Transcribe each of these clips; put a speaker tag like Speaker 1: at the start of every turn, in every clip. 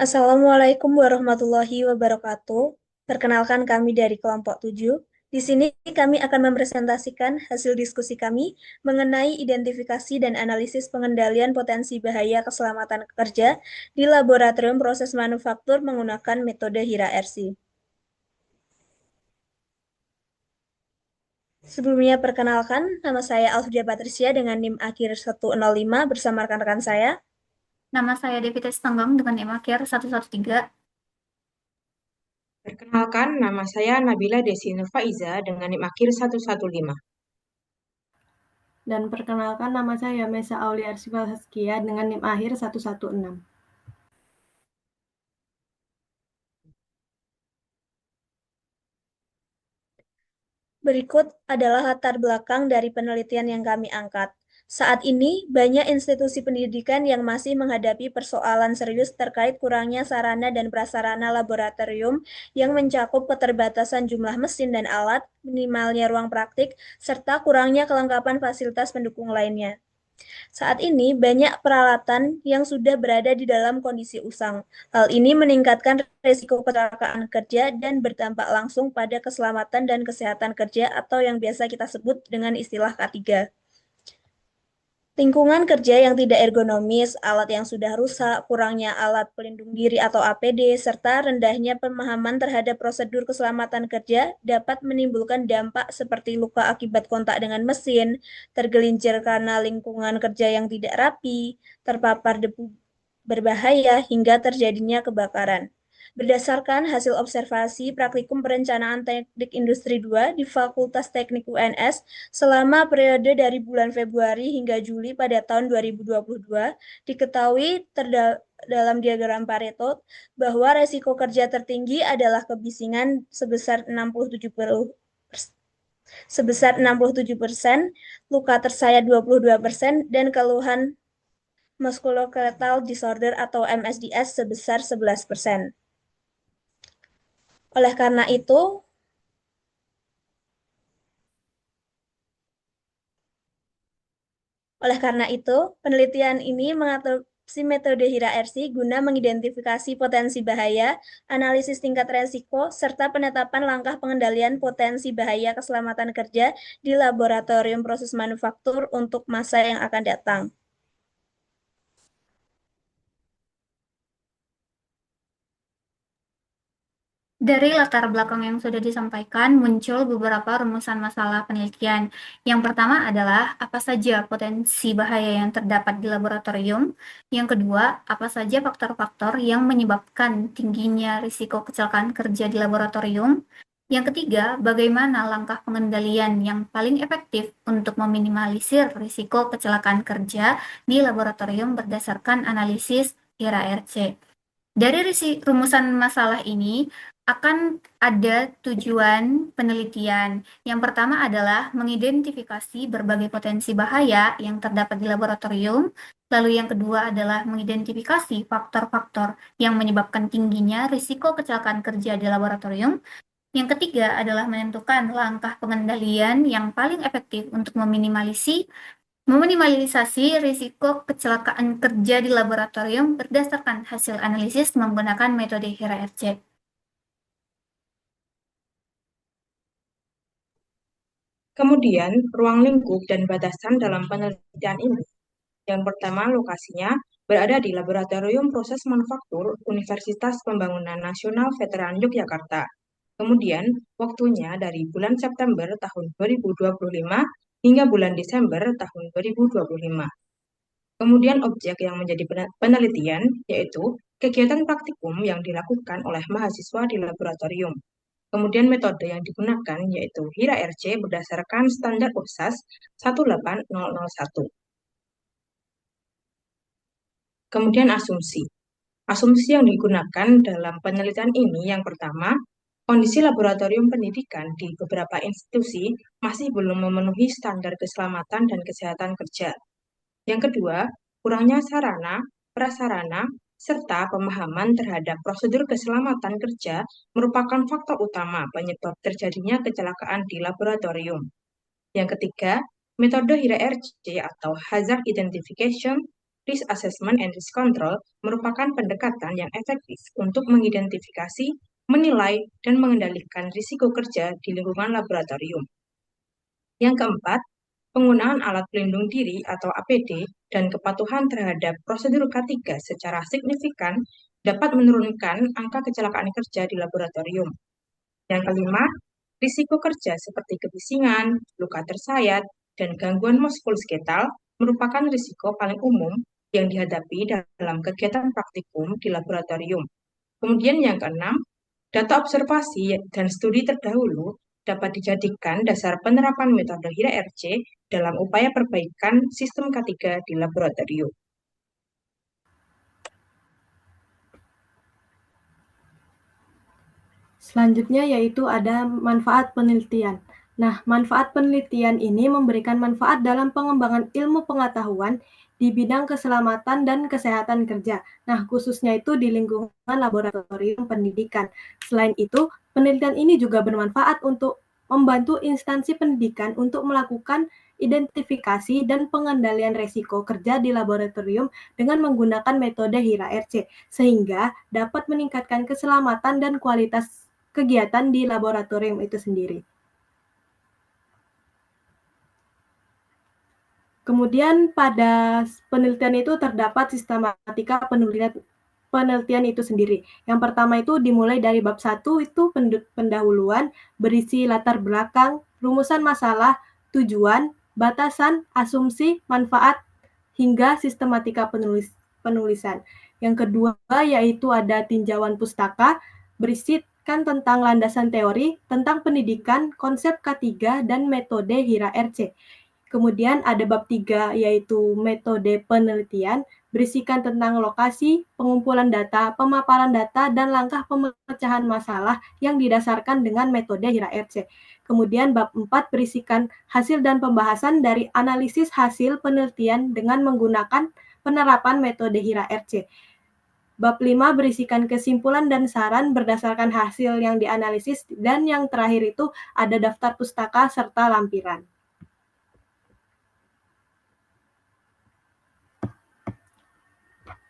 Speaker 1: Assalamualaikum warahmatullahi wabarakatuh. Perkenalkan kami dari kelompok 7. Di sini kami akan mempresentasikan hasil diskusi kami mengenai identifikasi dan analisis pengendalian potensi bahaya keselamatan kerja di laboratorium proses manufaktur menggunakan metode HIRA-RC. Sebelumnya perkenalkan, nama saya Alfia Patricia dengan NIM akhir 105 bersama rekan-rekan saya.
Speaker 2: Nama saya Devita Tenggang dengan NIM akhir 113.
Speaker 3: Perkenalkan, nama saya Nabila Desi Nurfaiza dengan NIM akhir 115.
Speaker 4: Dan perkenalkan nama saya Mesa Aulia Arsifal Haskia dengan NIM akhir 116.
Speaker 1: Berikut adalah latar belakang dari penelitian yang kami angkat. Saat ini, banyak institusi pendidikan yang masih menghadapi persoalan serius terkait kurangnya sarana dan prasarana laboratorium yang mencakup keterbatasan jumlah mesin dan alat, minimalnya ruang praktik, serta kurangnya kelengkapan fasilitas pendukung lainnya. Saat ini, banyak peralatan yang sudah berada di dalam kondisi usang. Hal ini meningkatkan risiko kecelakaan kerja dan berdampak langsung pada keselamatan dan kesehatan kerja atau yang biasa kita sebut dengan istilah K3. Lingkungan kerja yang tidak ergonomis, alat yang sudah rusak, kurangnya alat pelindung diri atau APD, serta rendahnya pemahaman terhadap prosedur keselamatan kerja dapat menimbulkan dampak seperti luka akibat kontak dengan mesin, tergelincir karena lingkungan kerja yang tidak rapi, terpapar debu berbahaya, hingga terjadinya kebakaran. Berdasarkan hasil observasi Praktikum Perencanaan Teknik Industri 2 di Fakultas Teknik UNS selama periode dari bulan Februari hingga Juli pada tahun 2022, diketahui dalam diagram Pareto bahwa resiko kerja tertinggi adalah kebisingan sebesar 67%, luka tersayat 22%, dan keluhan musculoskeletal disorder atau MSDS sebesar 11%. Oleh karena itu, penelitian ini mengadopsi metode HIRA-RC guna mengidentifikasi potensi bahaya, analisis tingkat resiko, serta penetapan langkah pengendalian potensi bahaya keselamatan kerja di laboratorium proses manufaktur untuk masa yang akan datang.
Speaker 2: Dari latar belakang yang sudah disampaikan, muncul beberapa rumusan masalah penelitian. Yang pertama adalah apa saja potensi bahaya yang terdapat di laboratorium. Yang kedua, apa saja faktor-faktor yang menyebabkan tingginya risiko kecelakaan kerja di laboratorium. Yang ketiga, bagaimana langkah pengendalian yang paling efektif untuk meminimalisir risiko kecelakaan kerja di laboratorium berdasarkan analisis IRA-RC. Dari rumusan masalah ini akan ada tujuan penelitian. Yang pertama adalah mengidentifikasi berbagai potensi bahaya yang terdapat di laboratorium. Lalu yang kedua adalah mengidentifikasi faktor-faktor yang menyebabkan tingginya risiko kecelakaan kerja di laboratorium. Yang ketiga adalah menentukan langkah pengendalian yang paling efektif untuk meminimalisasi risiko kecelakaan kerja di laboratorium berdasarkan hasil analisis menggunakan metode HIRA-RC.
Speaker 3: Kemudian, ruang lingkup dan batasan dalam penelitian ini. Yang pertama, lokasinya berada di Laboratorium Proses Manufaktur Universitas Pembangunan Nasional Veteran Yogyakarta. Kemudian, waktunya dari bulan September tahun 2025 hingga bulan Desember tahun 2025. Kemudian objek yang menjadi penelitian yaitu kegiatan praktikum yang dilakukan oleh mahasiswa di laboratorium. Kemudian metode yang digunakan yaitu HIRA-RC berdasarkan standar URSAS 18001. Kemudian asumsi. Asumsi yang digunakan dalam penelitian ini yang pertama, kondisi laboratorium pendidikan di beberapa institusi masih belum memenuhi standar keselamatan dan kesehatan kerja. Yang kedua, kurangnya sarana, prasarana, serta pemahaman terhadap prosedur keselamatan kerja merupakan faktor utama penyebab terjadinya kecelakaan di laboratorium. Yang ketiga, metode HIRA-RC atau Hazard Identification risk assessment and risk control merupakan pendekatan yang efektif untuk mengidentifikasi, menilai, dan mengendalikan risiko kerja di lingkungan laboratorium. Yang keempat, penggunaan alat pelindung diri atau APD dan kepatuhan terhadap prosedur K3 secara signifikan dapat menurunkan angka kecelakaan kerja di laboratorium. Yang kelima, risiko kerja seperti kebisingan, luka tersayat, dan gangguan muskuloskeletal merupakan risiko paling umum yang dihadapi dalam kegiatan praktikum di laboratorium. Kemudian yang keenam, data observasi dan studi terdahulu dapat dijadikan dasar penerapan metode HIRA-RC dalam upaya perbaikan sistem K3 di laboratorium.
Speaker 4: Selanjutnya yaitu ada manfaat penelitian. Nah, manfaat penelitian ini memberikan manfaat dalam pengembangan ilmu pengetahuan di bidang keselamatan dan kesehatan kerja. Nah, khususnya itu di lingkungan laboratorium pendidikan. Selain itu, penelitian ini juga bermanfaat untuk membantu instansi pendidikan untuk melakukan identifikasi dan pengendalian risiko kerja di laboratorium dengan menggunakan metode HIRA-RC, sehingga dapat meningkatkan keselamatan dan kualitas kegiatan di laboratorium itu sendiri. Kemudian pada penelitian itu terdapat sistematika penelitian itu sendiri. Yang pertama itu dimulai dari bab 1 itu pendahuluan, berisi latar belakang, rumusan masalah, tujuan, batasan, asumsi, manfaat, hingga sistematika penulisan. Yang kedua yaitu ada tinjauan pustaka, berisi tentang landasan teori, tentang pendidikan, konsep K3, dan metode HIRA-RC. Kemudian ada bab 3 yaitu metode penelitian, berisikan tentang lokasi, pengumpulan data, pemaparan data, dan langkah pemecahan masalah yang didasarkan dengan metode HIRA-RC. Kemudian bab 4 berisikan hasil dan pembahasan dari analisis hasil penelitian dengan menggunakan penerapan metode HIRA-RC. Bab 5 berisikan kesimpulan dan saran berdasarkan hasil yang dianalisis, dan yang terakhir itu ada daftar pustaka serta lampiran.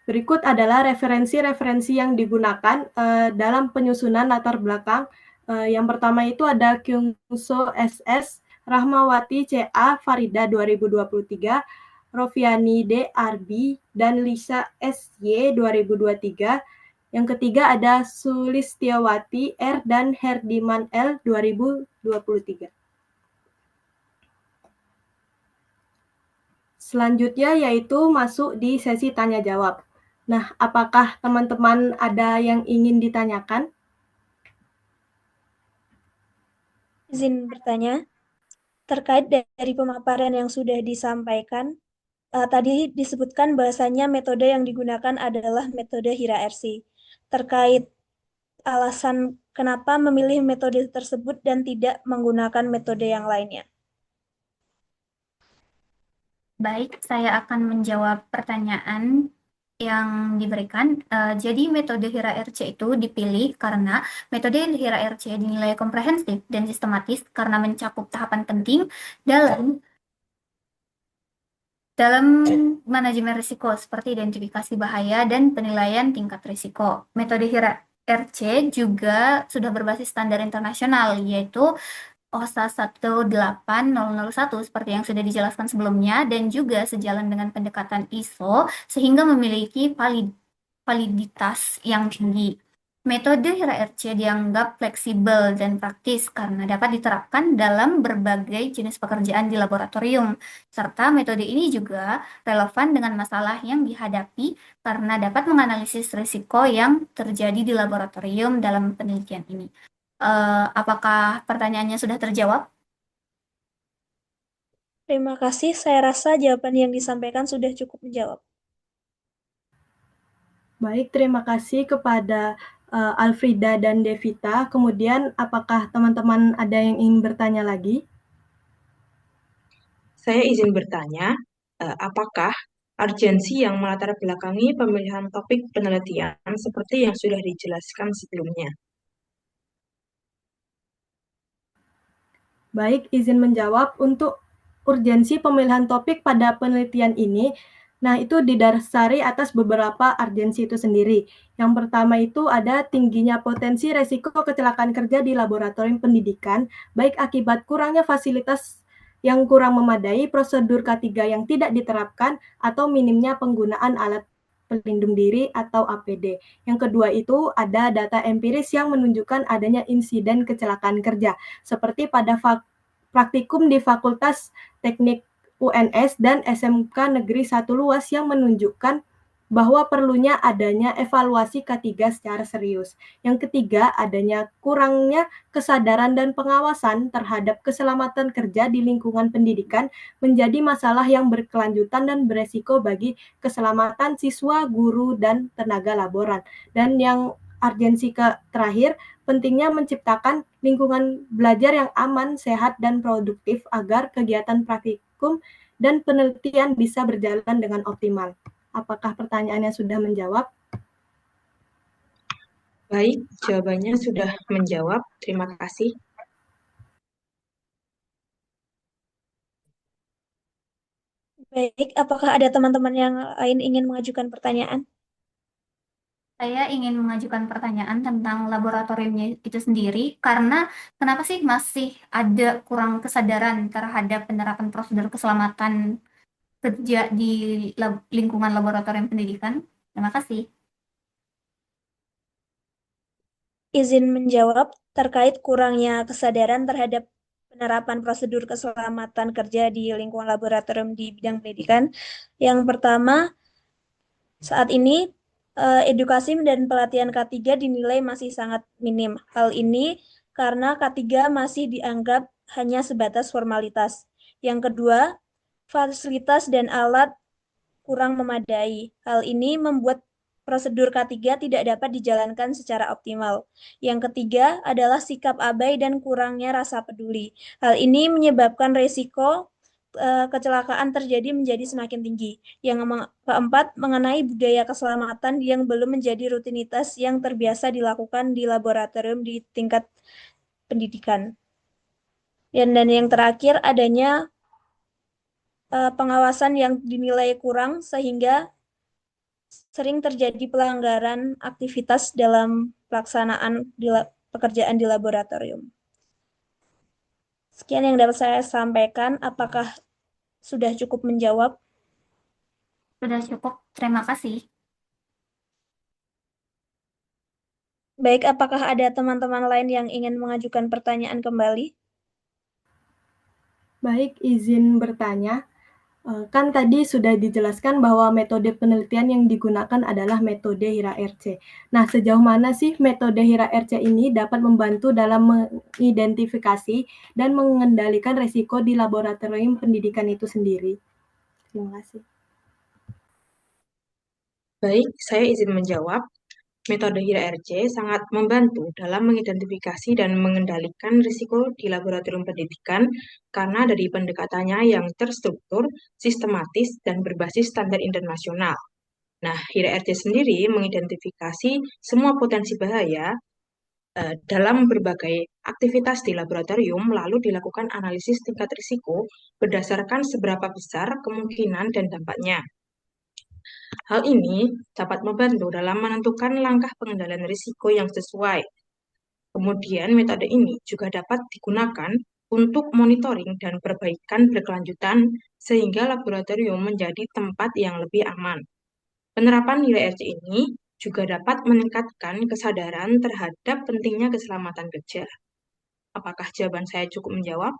Speaker 4: Berikut adalah referensi-referensi yang digunakan dalam penyusunan latar belakang. Yang pertama itu ada Kyungso SS, Rahmawati CA, Farida 2023, Rofiani D. Arbi, dan Lisa SY 2023. Yang ketiga ada Sulistiawati R. dan Herdiman L. 2023. Selanjutnya yaitu masuk di sesi tanya-jawab. Nah, apakah teman-teman ada yang ingin ditanyakan?
Speaker 1: Izin bertanya, terkait dari pemaparan yang sudah disampaikan, tadi disebutkan bahasanya metode yang digunakan adalah metode HIRA-RC. Terkait alasan kenapa memilih metode tersebut dan tidak menggunakan metode yang lainnya.
Speaker 2: Baik, saya akan menjawab pertanyaan yang diberikan. Jadi metode HIRA-RC itu dipilih karena metode HIRA-RC dinilai komprehensif dan sistematis karena mencakup tahapan penting dalam manajemen risiko seperti identifikasi bahaya dan penilaian tingkat risiko. Metode HIRA-RC juga sudah berbasis standar internasional, yaitu OSA 18001 seperti yang sudah dijelaskan sebelumnya, dan juga sejalan dengan pendekatan ISO sehingga memiliki validitas yang tinggi. Metode HIRA-RC dianggap fleksibel dan praktis karena dapat diterapkan dalam berbagai jenis pekerjaan di laboratorium, serta metode ini juga relevan dengan masalah yang dihadapi karena dapat menganalisis risiko yang terjadi di laboratorium dalam penelitian ini. Apakah pertanyaannya sudah terjawab?
Speaker 1: Terima kasih, saya rasa jawaban yang disampaikan sudah cukup menjawab.
Speaker 4: Baik, terima kasih kepada Alfrida dan Devita. Kemudian, apakah teman-teman ada yang ingin bertanya lagi?
Speaker 3: Saya izin bertanya, apakah urgensi yang melatar belakangi pemilihan topik penelitian seperti yang sudah dijelaskan sebelumnya?
Speaker 4: Baik, izin menjawab. Untuk urgensi pemilihan topik pada penelitian ini, Nah, itu didasari atas beberapa urgensi itu sendiri. Yang pertama itu ada tingginya potensi resiko kecelakaan kerja di laboratorium pendidikan, baik akibat kurangnya fasilitas yang kurang memadai, prosedur K3 yang tidak diterapkan, atau minimnya penggunaan alat pelindung diri atau APD. Yang kedua itu ada data empiris yang menunjukkan adanya insiden kecelakaan kerja, seperti pada praktikum di Fakultas Teknik UNS dan SMK Negeri 1 Luas yang menunjukkan bahwa perlunya adanya evaluasi K3 secara serius. Yang ketiga, adanya kurangnya kesadaran dan pengawasan terhadap keselamatan kerja di lingkungan pendidikan menjadi masalah yang berkelanjutan dan beresiko bagi keselamatan siswa, guru, dan tenaga laboran. Dan yang urgensi terakhir, pentingnya menciptakan lingkungan belajar yang aman, sehat, dan produktif agar kegiatan praktikum dan penelitian bisa berjalan dengan optimal. Apakah pertanyaannya sudah menjawab?
Speaker 3: Baik, jawabannya sudah menjawab. Terima kasih.
Speaker 1: Baik, apakah ada teman-teman yang lain ingin mengajukan pertanyaan?
Speaker 2: Saya ingin mengajukan pertanyaan tentang laboratoriumnya itu sendiri, karena kenapa sih masih ada kurang kesadaran terhadap penerapan prosedur keselamatan kerja di lingkungan laboratorium pendidikan? Terima kasih.
Speaker 1: Izin menjawab terkait kurangnya kesadaran terhadap penerapan prosedur keselamatan kerja di lingkungan laboratorium di bidang pendidikan. Yang pertama, saat ini edukasi dan pelatihan K3 dinilai masih sangat minim. Hal ini karena K3 masih dianggap hanya sebatas formalitas. Yang kedua, fasilitas dan alat kurang memadai. Hal ini membuat prosedur K3 tidak dapat dijalankan secara optimal. Yang ketiga adalah sikap abai dan kurangnya rasa peduli. Hal ini menyebabkan resiko kecelakaan terjadi menjadi semakin tinggi. Yang keempat, mengenai budaya keselamatan yang belum menjadi rutinitas yang terbiasa dilakukan di laboratorium di tingkat pendidikan. Dan yang terakhir, adanya pengawasan yang dinilai kurang sehingga sering terjadi pelanggaran aktivitas dalam pelaksanaan pekerjaan di laboratorium. Sekian yang dapat saya sampaikan. Apakah sudah cukup menjawab?
Speaker 2: Sudah cukup, terima kasih.
Speaker 1: Baik, apakah ada teman-teman lain yang ingin mengajukan pertanyaan kembali?
Speaker 4: Baik, izin bertanya. Kan tadi sudah dijelaskan bahwa metode penelitian yang digunakan adalah metode HIRA RC. Nah, sejauh mana sih metode HIRA RC ini dapat membantu dalam mengidentifikasi dan mengendalikan risiko di laboratorium pendidikan itu sendiri? Terima kasih.
Speaker 3: Baik, saya izin menjawab. Metode HIRA RC sangat membantu dalam mengidentifikasi dan mengendalikan risiko di laboratorium pendidikan karena dari pendekatannya yang terstruktur, sistematis, dan berbasis standar internasional. Nah, HIRA RC sendiri mengidentifikasi semua potensi bahaya dalam berbagai aktivitas di laboratorium, lalu dilakukan analisis tingkat risiko berdasarkan seberapa besar kemungkinan dan dampaknya. Hal ini dapat membantu dalam menentukan langkah pengendalian risiko yang sesuai. Kemudian, metode ini juga dapat digunakan untuk monitoring dan perbaikan berkelanjutan sehingga laboratorium menjadi tempat yang lebih aman. Penerapan nilai RC ini juga dapat meningkatkan kesadaran terhadap pentingnya keselamatan kerja. Apakah jawaban saya cukup menjawab?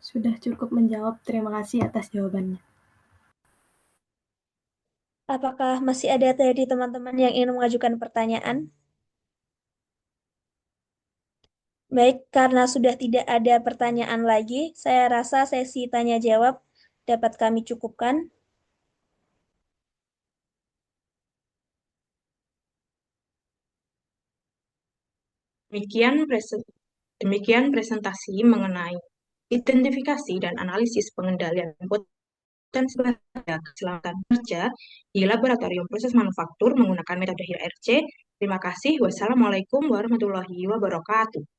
Speaker 4: Sudah cukup menjawab. Terima kasih atas jawabannya.
Speaker 1: Apakah masih ada tadi teman-teman yang ingin mengajukan pertanyaan? Baik, karena sudah tidak ada pertanyaan lagi, saya rasa sesi tanya jawab dapat kami cukupkan.
Speaker 3: Demikian presentasi mengenai identifikasi dan analisis pengendalian potensi bahaya keselamatan kerja di laboratorium proses manufaktur menggunakan metode HIRA RC. Terima kasih. Wassalamualaikum warahmatullahi wabarakatuh.